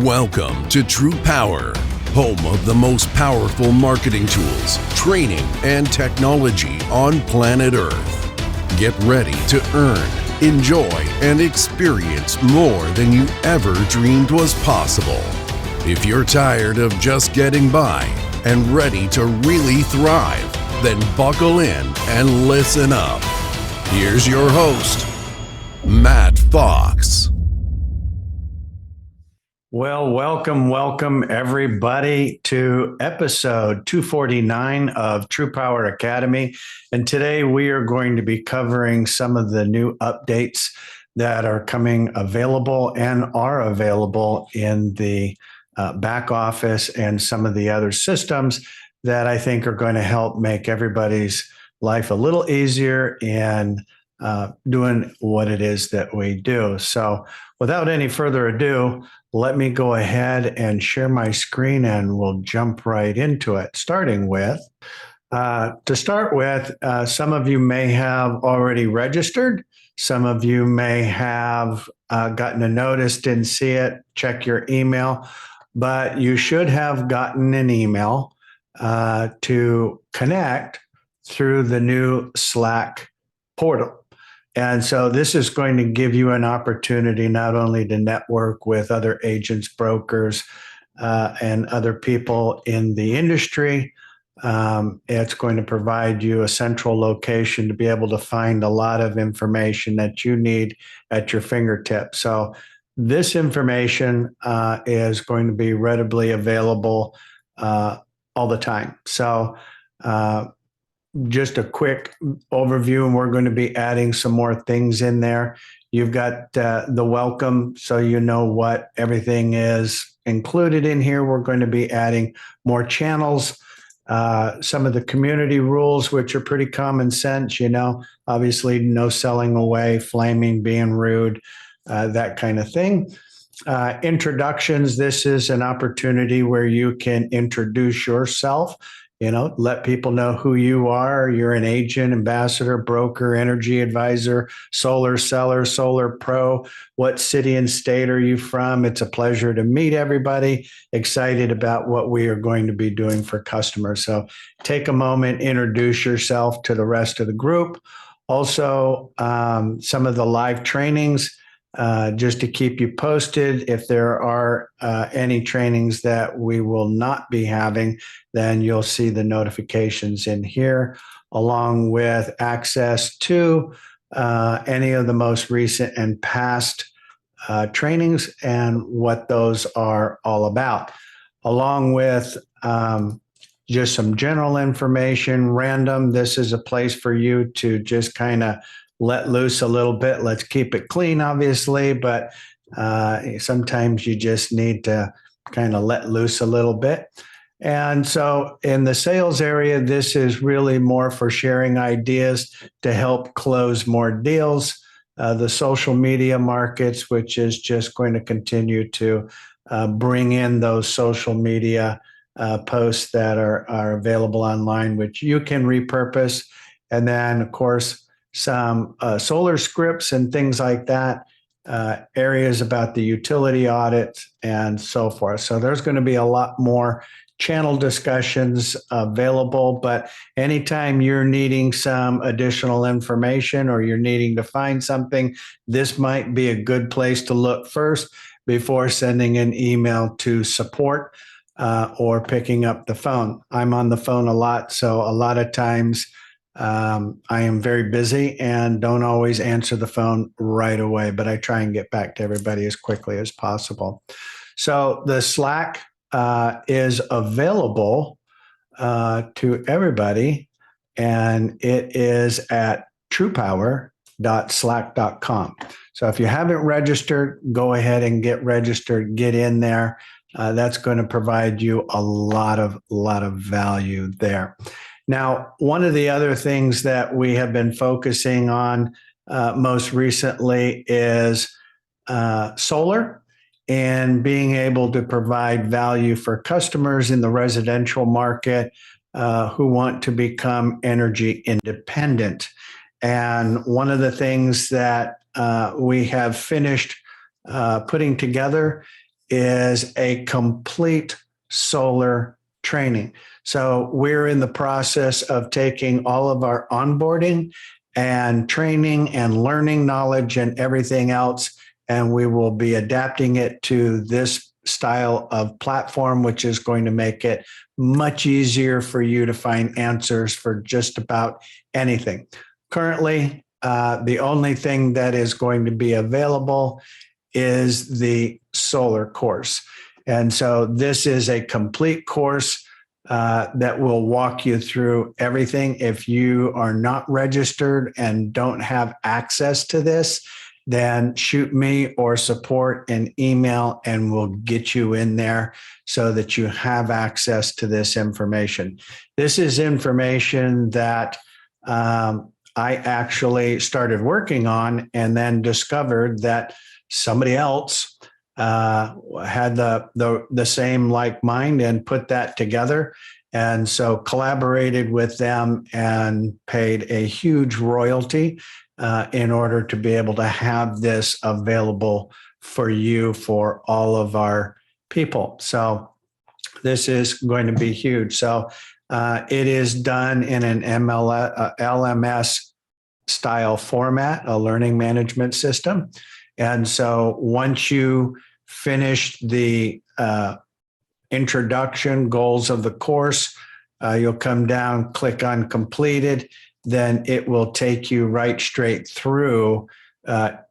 Welcome to TruPowur, home of the most powerful marketing tools, training, and technology on planet Earth. Get ready to earn, enjoy, and experience more than you ever dreamed was possible. If you're tired of just getting by and ready to really thrive, then buckle in and listen up. Here's your host, Matt Fox. Well, welcome everybody to episode 249 of TruPowur Academy. And today we are going to be covering some of the new updates that are coming available and are available in the back office and some of the other systems that I think are going to help make everybody's life a little easier in doing what it is that we do. So without any further ado, let me go ahead and share my screen and we'll jump right into it. Starting with, some of you may have already registered. Some of you may have gotten a notice, didn't see it, check your email, but you should have gotten an email to connect through the new Slack portal. And so this is going to give you an opportunity not only to network with other agents, brokers, and other people in the industry. It's going to provide you a central location to be able to find a lot of information that you need at your fingertips. So this information is going to be readily available all the time. So just a quick overview, and we're going to be adding some more things in there. You've got the welcome, so you know what everything is included in here. We're going to be adding more channels, some of the community rules, which are pretty common sense, obviously no selling away, flaming, being rude, that kind of thing. Introductions. This is an opportunity where you can introduce yourself. Let people know who you are. You're an agent, ambassador, broker, energy advisor, solar seller, solar pro. What city and state are you from? It's a pleasure to meet everybody. Excited about what we are going to be doing for customers. So take a moment, introduce yourself to the rest of the group. Also, some of the live trainings, just to keep you posted. If there are any trainings that we will not be having, then you'll see the notifications in here, along with access to any of the most recent and past trainings and what those are all about, along with just some general information, random. This is a place for you to just kind of let loose a little bit. Let's keep it clean, obviously, but sometimes you just need to kind of let loose a little bit. And so in the sales area, this is really more for sharing ideas to help close more deals. The social media markets, which is just going to continue to bring in those social media posts that are available online, which you can repurpose. And then, of course, some solar scripts and things like that, areas about the utility audit and so forth. So there's going to be a lot more channel discussions available, but anytime you're needing some additional information or you're needing to find something, this might be a good place to look first before sending an email to support or picking up the phone. I'm on the phone a lot, so a lot of times I am very busy and don't always answer the phone right away, but I try and get back to everybody as quickly as possible. So the Slack is available to everybody, and it is at TruPowur.slack.com. So if you haven't registered, go ahead and get registered, get in there. That's going to provide you a lot of value there. Now, one of the other things that we have been focusing on most recently is solar and being able to provide value for customers in the residential market who want to become energy independent. And one of the things that we have finished putting together is a complete solar training. So we're in the process of taking all of our onboarding and training and learning knowledge and everything else, and we will be adapting it to this style of platform, which is going to make it much easier for you to find answers for just about anything. Currently, the only thing that is going to be available is the solar course. And so this is a complete course that will walk you through everything. If you are not registered and don't have access to this, then shoot me or support an email and we'll get you in there so that you have access to this information. This is information that I actually started working on and then discovered that somebody else had the same like mind and put that together. And so collaborated with them and paid a huge royalty in order to be able to have this available for you, for all of our people. So this is going to be huge. So it is done in an LMS style format, a learning management system. And so once you finish the introduction goals of the course, you'll come down, click on completed, then it will take you right straight through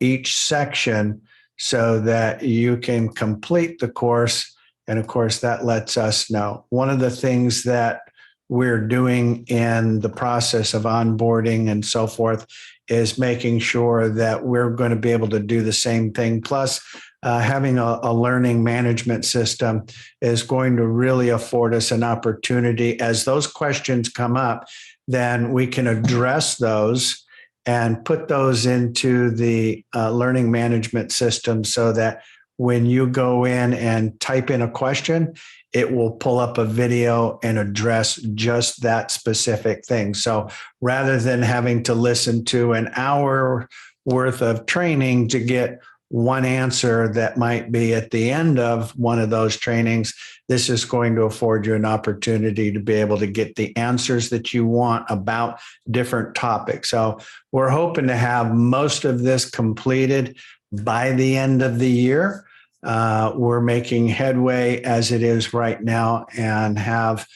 each section so that you can complete the course. And of course, that lets us know. One of the things that we're doing in the process of onboarding and so forth is making sure that we're going to be able to do the same thing. Plus, having a learning management system is going to really afford us an opportunity. As those questions come up, then we can address those and put those into the learning management system so that when you go in and type in a question, it will pull up a video and address just that specific thing. So rather than having to listen to an hour worth of training to get one answer that might be at the end of one of those trainings, this is going to afford you an opportunity to be able to get the answers that you want about different topics. So we're hoping to have most of this completed by the end of the year. We're making headway as it is right now and have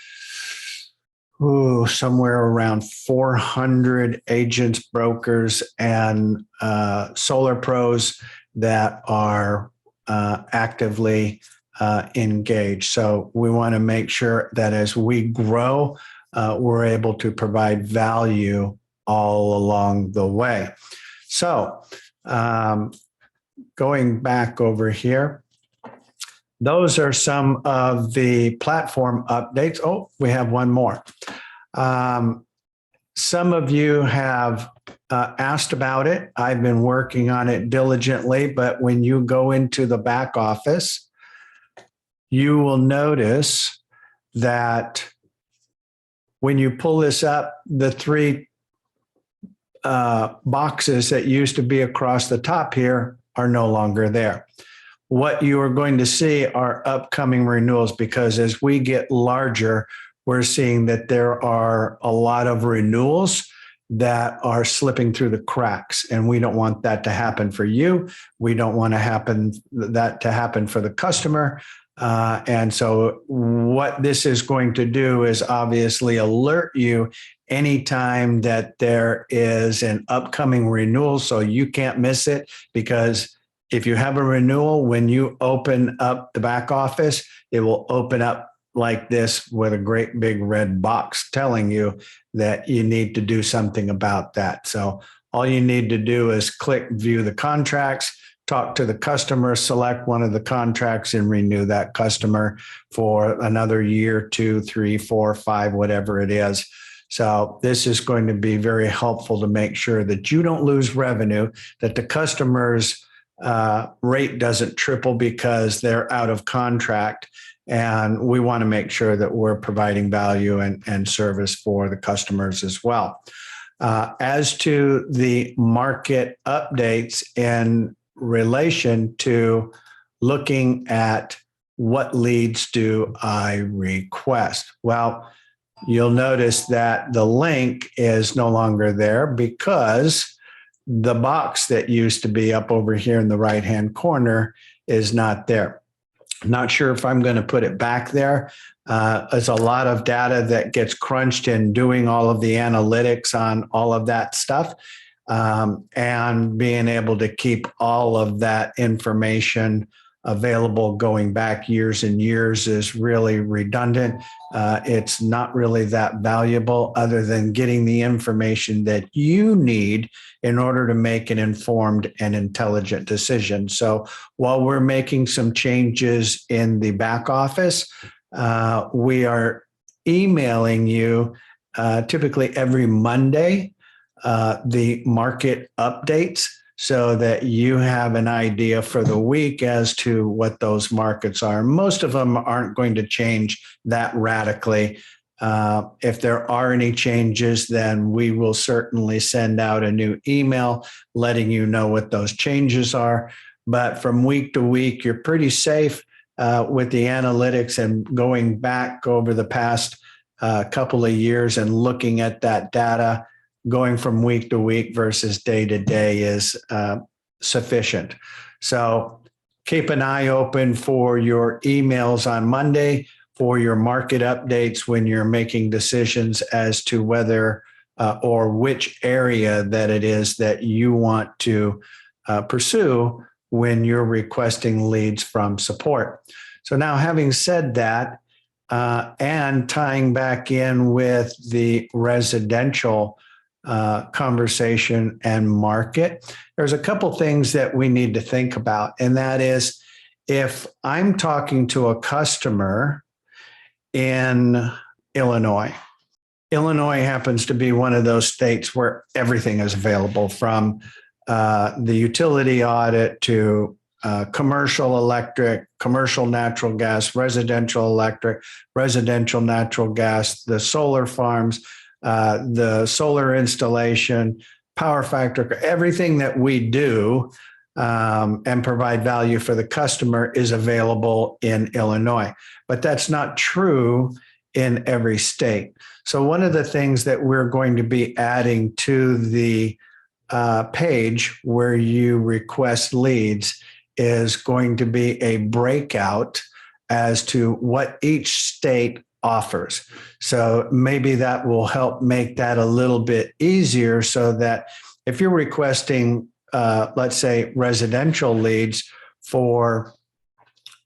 somewhere around 400 agents, brokers, and solar pros that are actively engaged. So we want to make sure that as we grow, we're able to provide value all along the way. So going back over here, those are some of the platform updates. Oh, we have one more. Some of you have asked about it. I've been working on it diligently, but when you go into the back office, you will notice that when you pull this up, the three boxes that used to be across the top here are no longer there. What you are going to see are upcoming renewals, because as we get larger, we're seeing that there are a lot of renewals that are slipping through the cracks, and we don't want that to happen for you. We don't want that to happen for the customer. And so what this is going to do is obviously alert you anytime that there is an upcoming renewal, so you can't miss it. Because if you have a renewal, when you open up the back office, it will open up like this with a great big red box telling you that you need to do something about that. So all you need to do is click view the contracts, talk to the customer, select one of the contracts, and renew that customer for another year, 2, 3, 4, 5, whatever it is. So this is going to be very helpful to make sure that you don't lose revenue, that the customer's rate doesn't triple because they're out of contract. And we want to make sure that we're providing value and service for the customers as well. As to the market updates in relation to looking at what leads do I request. Well, you'll notice that the link is no longer there because the box that used to be up over here in the right-hand corner is not there. Not sure if I'm going to put it back there. There's a lot of data that gets crunched in doing all of the analytics on all of that stuff. And being able to keep all of that information available going back years and years is really redundant. It's not really that valuable other than getting the information that you need in order to make an informed and intelligent decision. So while we're making some changes in the back office, we are emailing you typically every Monday the market updates so that you have an idea for the week as to what those markets are. Most of them aren't going to change that radically. If there are any changes, then we will certainly send out a new email letting you know what those changes are. But from week to week, you're pretty safe with the analytics, and going back over the past couple of years and looking at that data. Going from week to week versus day to day is sufficient. So keep an eye open for your emails on Monday for your market updates when you're making decisions as to whether or which area that it is that you want to pursue when you're requesting leads from support. So now, having said that, and tying back in with the residential conversation and market, there's a couple things that we need to think about. And that is, if I'm talking to a customer in Illinois, Illinois happens to be one of those states where everything is available, from the utility audit to commercial electric, commercial natural gas, residential electric, residential natural gas, the solar farms, the solar installation, power factor, everything that we do and provide value for the customer is available in Illinois. But that's not true in every state. So one of the things that we're going to be adding to the page where you request leads is going to be a breakout as to what each state offers. So maybe that will help make that a little bit easier, so that if you're requesting, let's say, residential leads for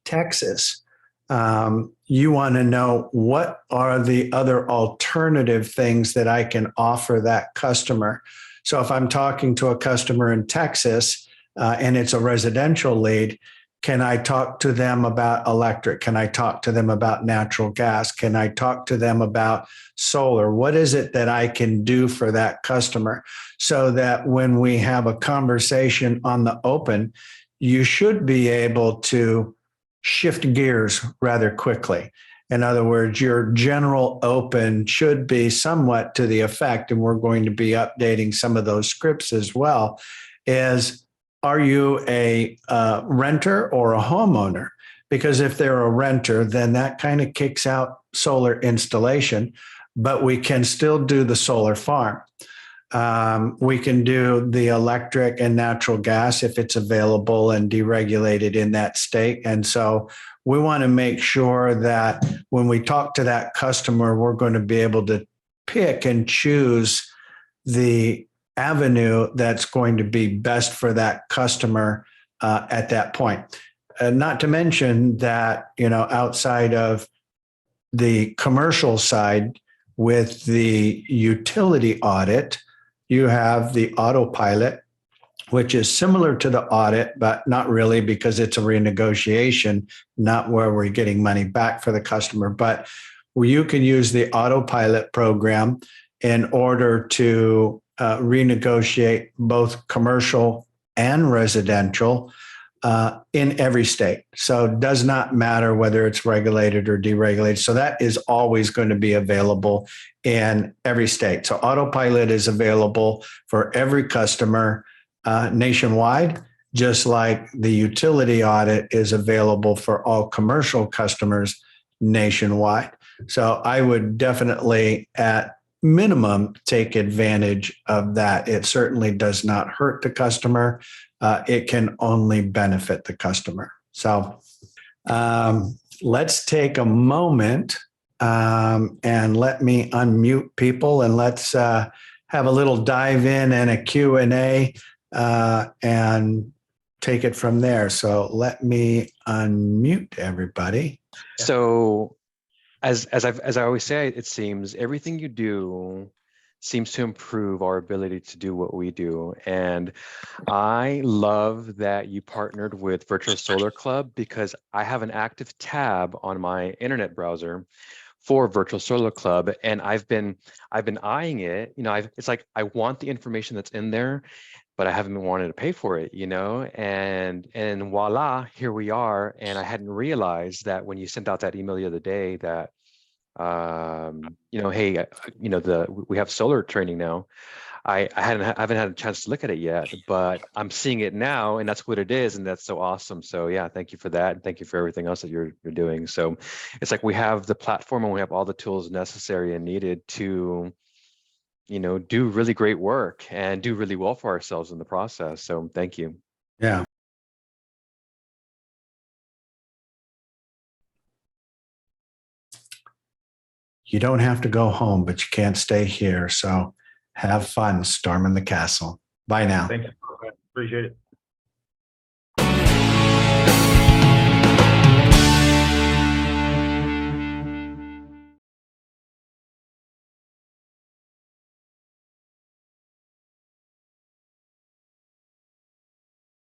Texas, you want to know what are the other alternative things that I can offer that customer. So if I'm talking to a customer in Texas and it's a residential lead, can I talk to them about electric? Can I talk to them about natural gas? Can I talk to them about solar? What is it that I can do for that customer, so that when we have a conversation on the open, you should be able to shift gears rather quickly. In other words, your general open should be somewhat to the effect, and we're going to be updating some of those scripts as well, is, are you a renter or a homeowner? Because if they're a renter, then that kind of kicks out solar installation, but we can still do the solar farm. We can do the electric and natural gas if it's available and deregulated in that state. And so we want to make sure that when we talk to that customer, we're going to be able to pick and choose the avenue that's going to be best for that customer at that point. Not to mention that, outside of the commercial side with the utility audit, you have the autopilot, which is similar to the audit, but not really, because it's a renegotiation, not where we're getting money back for the customer. But you can use the autopilot program in order to renegotiate both commercial and residential in every state. So it does not matter whether it's regulated or deregulated. So that is always going to be available in every state. So autopilot is available for every customer nationwide. just like the utility audit is available for all commercial customers nationwide. So I would definitely, at minimum, take advantage of that. It certainly does not hurt the customer. It can only benefit the customer. So let's take a moment and let me unmute people, and let's have a little dive in and a Q&A and take it from there. So let me unmute everybody. So as I always say, it seems everything you do seems to improve our ability to do what we do. And I love that you partnered with Virtual Solar Club, because I have an active tab on my internet browser for Virtual Solar Club, and I've been eyeing it. It's like I want the information that's in there, but I haven't been wanting to pay for it, and voila, here we are. And I hadn't realized that when you sent out that email the other day that hey, we have solar training now. I haven't had a chance to look at it yet, but I'm seeing it now, and that's what it is, and that's so awesome. So yeah, thank you for that, and thank you for everything else that you're doing. So it's like we have the platform and we have all the tools necessary and needed to, do really great work and do really well for ourselves in the process. So thank you. Yeah. You don't have to go home, but you can't stay here. So have fun storming the castle. Bye now. Thank you. Appreciate it.